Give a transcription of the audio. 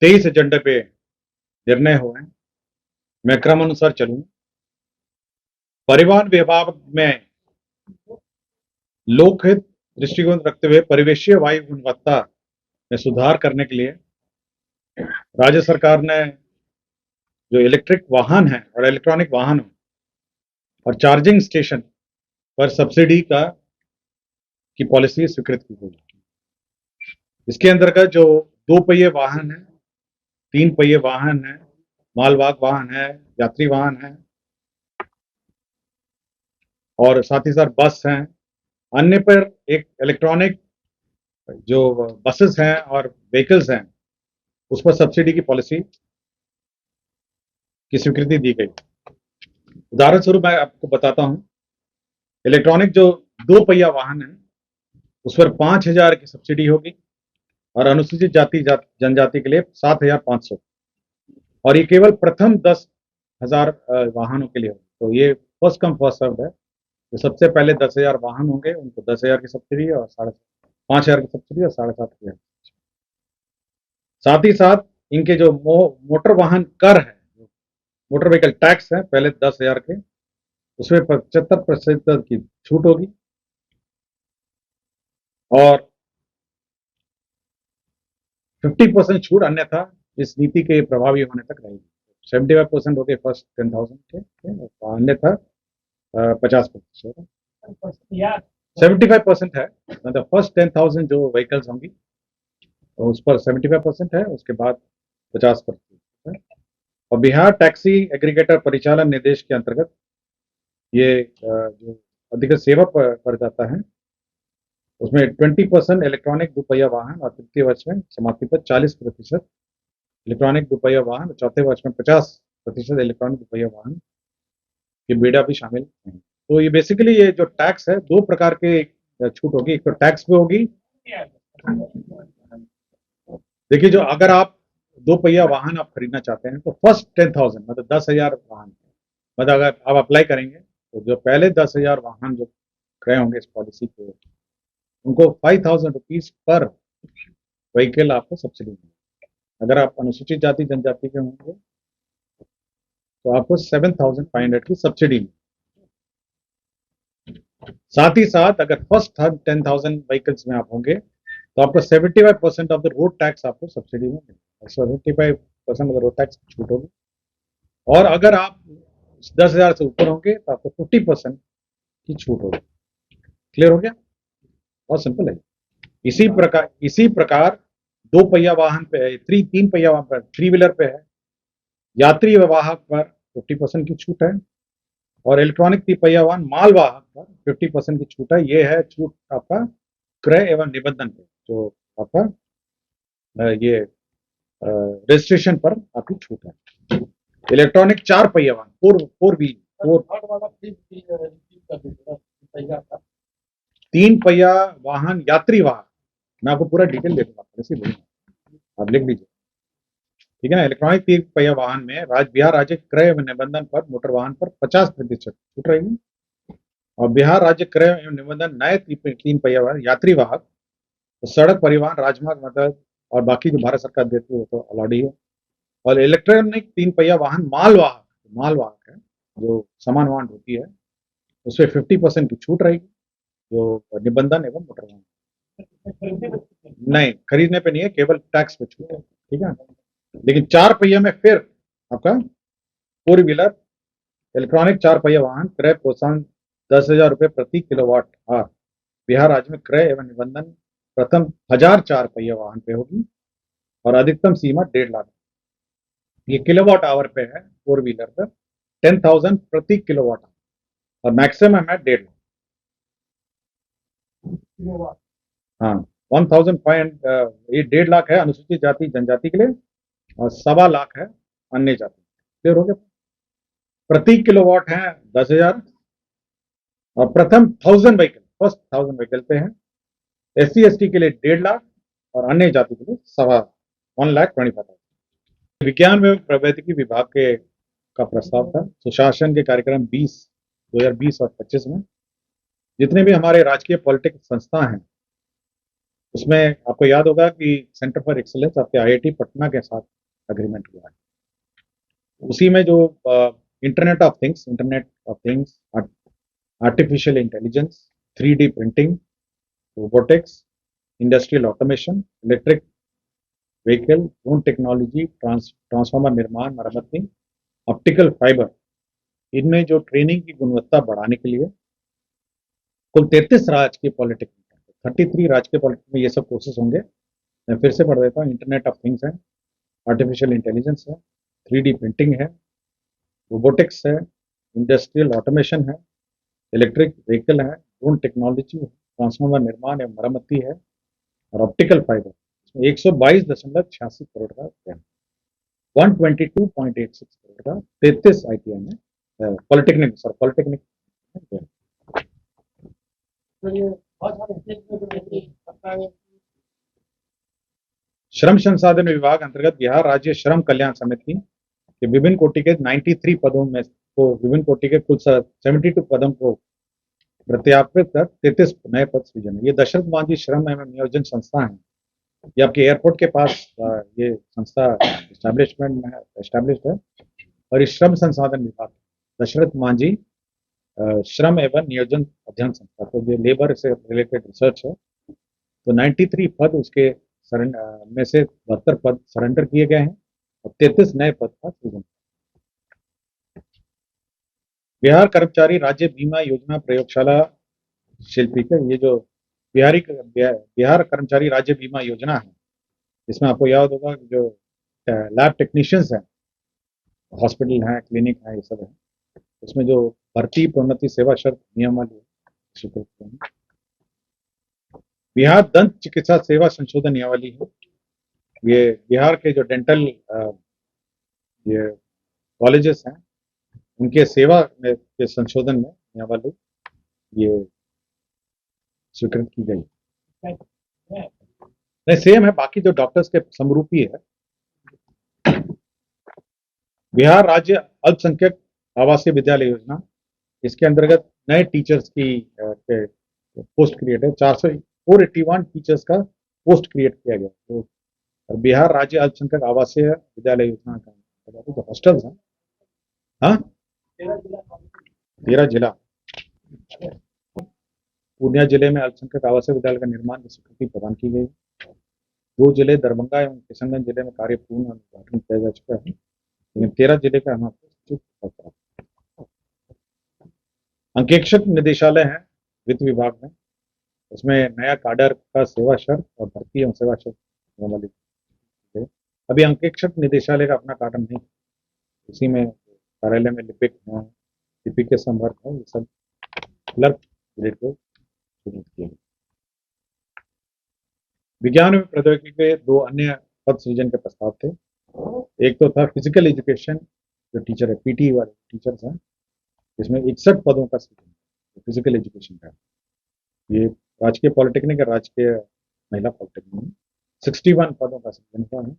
23 एजेंडे पे निर्णय हुए हैं। मैं क्रमानुसार चलूंगा। परिवहन विभाग में लोकहित दृष्टिकोण रखते हुए परिवेशीय वायु गुणवत्ता में सुधार करने के लिए राज्य सरकार ने जो इलेक्ट्रिक वाहन है और इलेक्ट्रॉनिक वाहन और चार्जिंग स्टेशन पर सब्सिडी की पॉलिसी स्वीकृत की गई। इसके अंतर्गत जो 2 पहिए वाहन है, 3 पहिए वाहन है, मालवाहक वाहन है, यात्री वाहन है और साथ ही साथ बस हैं, अन्य पर एक इलेक्ट्रॉनिक जो बसेस हैं और व्हीकल्स हैं उस पर सब्सिडी की पॉलिसी की स्वीकृति दी गई। उदाहरण स्वरूप मैं आपको बताता हूं, इलेक्ट्रॉनिक जो 2 पहिया वाहन है उस पर 5,000 की सब्सिडी होगी और अनुसूचित जाति जनजाति के लिए 7,500 और ये केवल प्रथम 10,000 वाहनों के लिए होगी। तो ये फर्स्ट कम फर्स्ट सर्व है। तो सबसे पहले 10,000 वाहन होंगे उनको 10,000 की सब्सिडी और 5,500 की सब्सिडी और 7,500। साथ ही साथ इनके जो मोटर वाहन कर है, मोटर व्हीकल टैक्स है पहले 10,000 के, उसमें 75% की छूट होगी और 50% छूट अन्यथा इस नीति के प्रभावी होने तक रहेगी। 75% होते फर्स्ट 10,000 के, अन्यथा 50%। 75% है, मतलब फर्स्ट 10,000 जो व्हीकल्स होंगी तो उस पर 75% है, उसके बाद 50% है। और बिहार टैक्सी एग्रीगेटर परिचालन निर्देश के अंतर्गत ये जो अधिकृत सेवा पर जाता है उसमें 20% इलेक्ट्रॉनिक दुपहिया वाहन और तृतीय वर्ष में समाप्ति पर 40% इलेक्ट्रॉनिक दुपहिया वाहन, चौथे वर्ष में 50% इलेक्ट्रॉनिक दुपहिया वाहन के बेड़ा भी शामिल हैं। तो ये बेसिकली ये जो टैक्स है 2 प्रकार के छूट होगी। एक तो टैक्स पे होगी, देखिए जो अगर आप 2 पहिया वाहन आप खरीदना चाहते हैं तो फर्स्ट 10,000 मतलब 10,000 वाहन, मतलब अगर आप अप्लाई करेंगे तो जो पहले 10,000 वाहन जो क्रय होंगे इस पॉलिसी के, उनको 5,000 रुपीज पर व्हीकल आपको सब्सिडी मिलेगी। अगर आप अनुसूचित जाति जनजाति के होंगे तो आपको 7,500 की सब्सिडी मिलेगी। साथ ही साथ अगर फर्स्ट 10,000 व्हीकल्स में आप होंगे तो आपको 75% ऑफ द रोड टैक्स आपको सब्सिडी में मिलेगा। 75% ऑफ द रोड टैक्स छूट होगी और अगर आप 10,000 से ऊपर होंगे तो आपको 50% की छूट होगी। क्लियर हो गया? बहुत सिंपल है। इसी प्रकार 2 पहिया वाहन पे, 3 पहिया वाहन पर, 3 व्हीलर पे है, यात्री वाहक पर 50% की छूट है और इलेक्ट्रॉनिक 3 पहिया वाहन माल वाहक पर 50% की छूट है। ये है छूट आपका क्रय एवं निबंधन पे, जो आपका ये रजिस्ट्रेशन पर आपकी छूट है। इलेक्ट्रॉनिक 4 पहिया वाहन, फोर व्हील, 3 पहिया वाहन यात्री वाहन, मैं आपको पूरा डिटेल दे दूंगा, आप लिख लीजिए, ठीक है ना। इलेक्ट्रॉनिक 3 पहिया वाहन में बिहार राज्य क्रय एवं निबंधन पर मोटर वाहन पर 50% छूट रहेगी और बिहार राज्य क्रय एवं निबंधन नए 3 पहिया वाहन यात्री वाहक तो सड़क परिवहन, राजमार्ग, मतलब और बाकी जो भारत सरकार देती है वो तो अलाउड ही है। और इलेक्ट्रॉनिक 3 पहिया वाहन मालवाहक है, जो सामान वाहन होती है, उसपे 50% की छूट रहेगी, जो निबंधन एवं मोटर वाहन। नहीं, खरीदने पे नहीं है, केवल टैक्स पे छूट है, ठीक है। लेकिन 4 पहिया में फिर आपका 4 व्हीलर इलेक्ट्रॉनिक 4 पहिया वाहन क्रय प्रोत्साहन 10,000 रुपए प्रति किलोवाट आवर बिहार राज्य में क्रय एवं निबंधन प्रथम 1,000 4 पहिया वाहन पे होगी और अधिकतम सीमा 1.5 लाख। ये किलोवाट आवर पे है, 4 व्हीलर पर 10,000 प्रति किलोवाट और मैक्सिमम है 1.5 लाख। हाँ, 1,500, ये 1.5 लाख है अनुसूचित जाति जनजाति के लिए और 1.25 लाख है अन्य जाति। क्लियर हो गया? प्रति किलोवाट है 10,000 और प्रथम 1,000 व्हीकल, फर्स्ट 1,000 व्हीकल पे है। SC/ST के लिए 1.5 लाख और अन्य जाति के लिए 1,25,000। विज्ञान एवं प्रौद्योगिकी विभाग के का प्रस्ताव था सुशासन के कार्यक्रम 2020 और 25 में जितने भी हमारे राजकीय पॉलिटेक्निक संस्था हैं उसमें आपको याद होगा कि सेंटर फॉर एक्सीलेंस आपके आईआईटी पटना के साथ अग्रीमेंट हुआ है। उसी में जो internet of things, artificial intelligence, 3D printing, robotics, industrial automation, electric vehicle, drone technology, transformer निर्माण, मरम्मती, ऑप्टिकल फाइबर, इनमें जो ट्रेनिंग की गुणवत्ता बढ़ाने के लिए कुल 33 राजकीय पॉलिटेक्निक, 33 राजकीय पॉलिटेक्निक में ये सब कोर्सेज होंगे। मैं फिर से पढ़ देता हूँ। इंटरनेट ऑफ थिंग्स है, आर्टिफिशियल इंटेलिजेंस है, 3D प्रिंटिंग है, रोबोटिक्स है, इंडस्ट्रियल ऑटोमेशन है, इलेक्ट्रिक व्हीकल है, ड्रोन टेक्नोलॉजी, ट्रांसफार्मर निर्माण एवं मरम्मती है, और ऑप्टिकल फाइबर। इसमें 122.86 करोड़ का है, 122.86 करोड़ का 33 ITI में पॉलिटेक्निक है। तो ये बहुत सारे स्टेट में जो है सरकार श्रम संसाधन विभाग अंतर्गत बिहार राज्य श्रम कल्याण समिति के विभिन्न कोटि के 93 पदों में को विभिन्न कोटि के कुल 72 पदों को प्रत्यापित कर 33 नए पद सृजन है। ये दशरथ मांझी श्रम एवं नियोजन संस्था है। ये आपके एयरपोर्ट के पास ये संस्था एस्टैब्लिश्ड है। और इस श्रम संसाधन विभाग दशरथ मांझी श्रम एवं नियोजन अध्ययन संस्था, तो ये लेबर से रिलेटेड रिसर्च है। तो 93 पद उसके में से 72 पद सरेंडर किए गए हैं और 33 नए पद का सृजन। बिहार कर्मचारी राज्य बीमा योजना प्रयोगशाला शिल्पी के ये जो बिहार कर्मचारी राज्य बीमा योजना है, इसमें आपको याद होगा कि जो लैब टेक्नीशियंस हैं, हॉस्पिटल हैं, क्लिनिक हैं, ये सब है। उसमें जो भर्ती प्रोन्नति सेवा शर्त नियमावली स्वीकृत है। बिहार दंत चिकित्सा सेवा संशोधन नियमावली है। ये बिहार के जो डेंटल ये कॉलेजेस हैं, उनके सेवा में के संशोधन में नियमावली ये स्वीकृत की गई। नहीं, सेम है, बाकी जो डॉक्टर्स के समरूपी है। बिहार राज्य अल्पसंख्यक आवासीय विद्यालय योजना, इसके अंतर्गत नए टीचर्स की पोस्ट क्रिएट है। 481 टीचर्स का पोस्ट क्रिएट किया गया। तो बिहार राज्य अल्पसंख्यक आवासीय विद्यालय योजना का जो हॉस्टल्स हैं, हाँ 13 जिला। पूर्णिया जिले में अल्पसंख्यक आवासीय विद्यालय का निर्माण की स्वीकृति प्रदान की गई। 2 जिले दरभंगा एवं किशनगंज जिले में कार्य पूर्ण उद्घाटन किया जा चुका है, लेकिन 13 जिले का हम अंकेक्षक निदेशालय है वित्त विभाग में। उसमें नया काडर का सेवा शर्त और भर्ती एवं सेवा शर्त नियमावली। अभी अंकेक्षक निदेशालय का अपना काडर नहीं, उसी में कार्यालय में लिपिक है, लिपिक के संवर्ग है, ये सब क्लर्क ग्रेड को शुरू किए गए। विज्ञान एवं प्रौद्योगिकी के 2 अन्य पद सृजन के प्रस्ताव थे। एक तो था फिजिकल एजुकेशन, जो टीचर है, पीटी वाले टीचर्स हैं, इसमें 61 पदों का सृजन फिजिकल एजुकेशन का। ये राजकीय पॉलिटेक्निक है, राजकीय महिला पॉलिटेक्निक में 61 पदों का सृजन हुआ है।